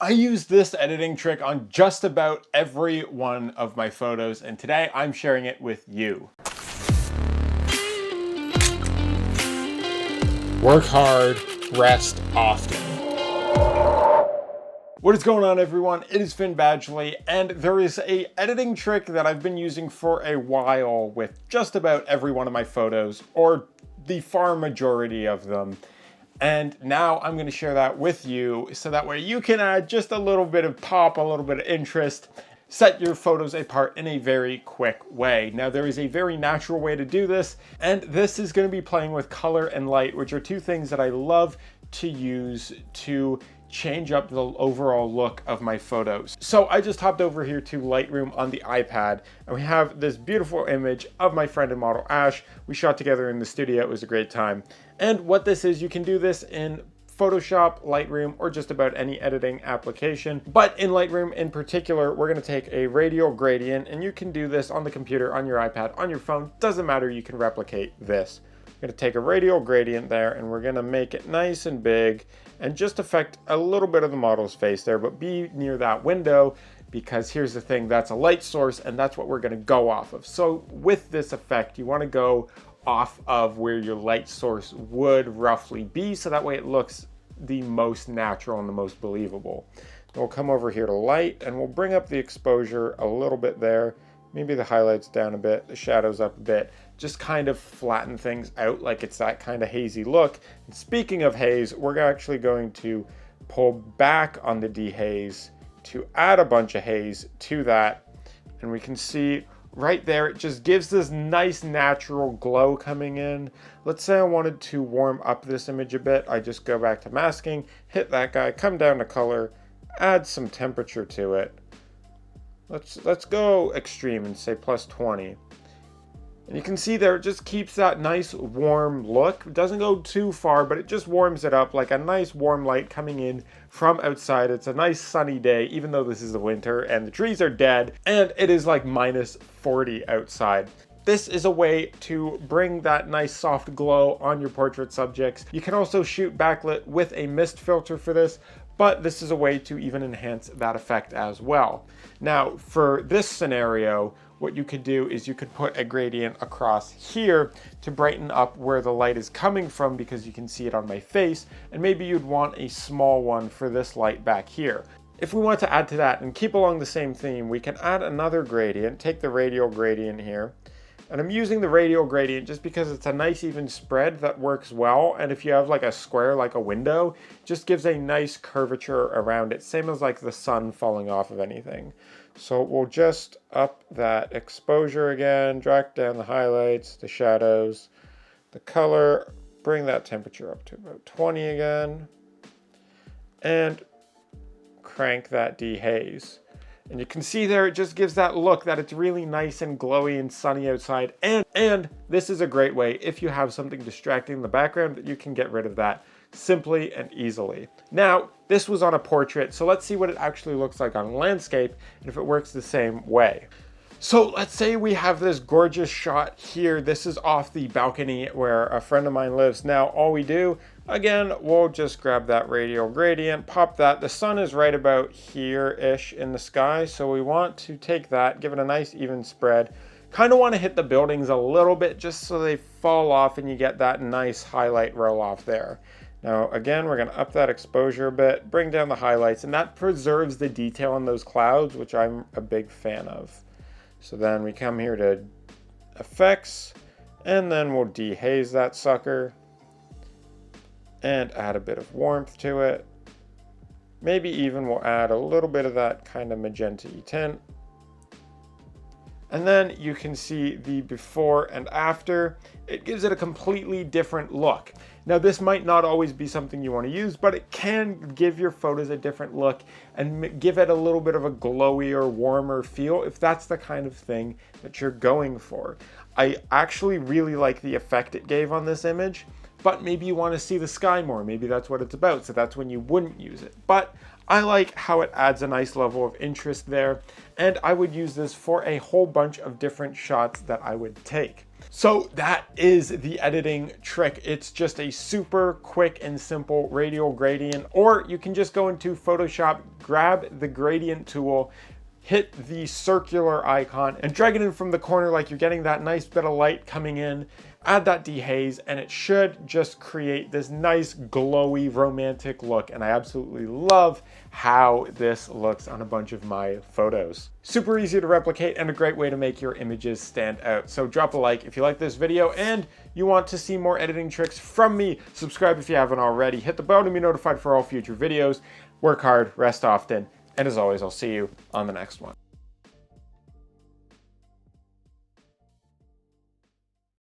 I use this editing trick on just about every one of my photos, and today I'm sharing it with you. Work hard, rest often. What is going on, everyone? It is Finn Badgley, and there is a editing trick that I've been using for a while with just about every one of my photos, or the far majority of them. And now I'm going to share that with you so that way you can add just a little bit of pop, a little bit of interest, set your photos apart in a very quick way. Now, there is a very natural way to do this, and this is going to be playing with color and light, which are two things that I love to use to change up the overall look of my photos. So I just hopped over here to Lightroom on the iPad, and we have this beautiful image of my friend and model Ash. We shot together in the studio. It was a great time. And what this is, you can do this in Photoshop, Lightroom, or just about any editing application. But in Lightroom in particular, we're gonna take a radial gradient, and you can do this on the computer, on your iPad, on your phone. Doesn't matter, you can replicate this. We're gonna take a radial gradient there, and we're gonna make it nice and big, and just affect a little bit of the model's face there, but be near that window, because here's the thing, that's a light source, and that's what we're gonna go off of. So with this effect, you wanna go off of where your light source would roughly be, so that way it looks the most natural and the most believable. We'll come over here to light, and we'll bring up the exposure a little bit there, maybe the highlights down a bit, the shadows up a bit, just kind of flatten things out like it's that kind of hazy look. And speaking of haze, we're actually going to pull back on the dehaze to add a bunch of haze to that, and we can see right there, it just gives this nice natural glow coming in. Let's say I wanted to warm up this image a bit. I just go back to masking, hit that guy, come down to color, add some temperature to it. Let's go extreme and say plus 20. And you can see there, it just keeps that nice warm look. It doesn't go too far, but it just warms it up like a nice warm light coming in from outside. It's a nice sunny day, even though this is the winter and the trees are dead and it is like minus 40 outside. This is a way to bring that nice soft glow on your portrait subjects. You can also shoot backlit with a mist filter for this, but this is a way to even enhance that effect as well. Now, for this scenario, what you could do is you could put a gradient across here to brighten up where the light is coming from, because you can see it on my face, and maybe you'd want a small one for this light back here. If we want to add to that and keep along the same theme, we can add another gradient, take the radial gradient here, and I'm using the radial gradient just because it's a nice even spread that works well, and if you have like a square like a window, it just gives a nice curvature around it, same as like the sun falling off of anything. So we'll just up that exposure again, drag down the highlights, the shadows, the color, bring that temperature up to about 20 again, and crank that dehaze. And you can see there, it just gives that look that it's really nice and glowy and sunny outside. And this is a great way, if you have something distracting in the background, that you can get rid of that simply and easily. Now, this was on a portrait, so let's see what it actually looks like on landscape and if it works the same way. So let's say we have this gorgeous shot here. This is off the balcony where a friend of mine lives. Now, all we do, again, we'll just grab that radial gradient, pop that. The sun is right about here-ish in the sky, so we want to take that, give it a nice even spread. Kind of want to hit the buildings a little bit just so they fall off and you get that nice highlight roll off there. Now, again, we're going to up that exposure a bit, bring down the highlights, and that preserves the detail in those clouds, which I'm a big fan of. So then we come here to effects, and then we'll dehaze that sucker and add a bit of warmth to it. Maybe even we'll add a little bit of that kind of magenta-y tint. And then you can see the before and after. It gives it a completely different look. Now, this might not always be something you want to use, but it can give your photos a different look and give it a little bit of a glowy or warmer feel if that's the kind of thing that you're going for. I actually really like the effect it gave on this image, but maybe you want to see the sky more. Maybe that's what it's about, so that's when you wouldn't use it. But I like how it adds a nice level of interest there, and I would use this for a whole bunch of different shots that I would take. So that is the editing trick. It's just a super quick and simple radial gradient, or you can just go into Photoshop, grab the gradient tool, hit the circular icon and drag it in from the corner like you're getting that nice bit of light coming in, add that dehaze, and it should just create this nice glowy romantic look. And I absolutely love how this looks on a bunch of my photos. Super easy to replicate and a great way to make your images stand out. So drop a like if you like this video and you want to see more editing tricks from me. Subscribe if you haven't already. Hit the bell to be notified for all future videos. Work hard, rest often. And as always, I'll see you on the next one.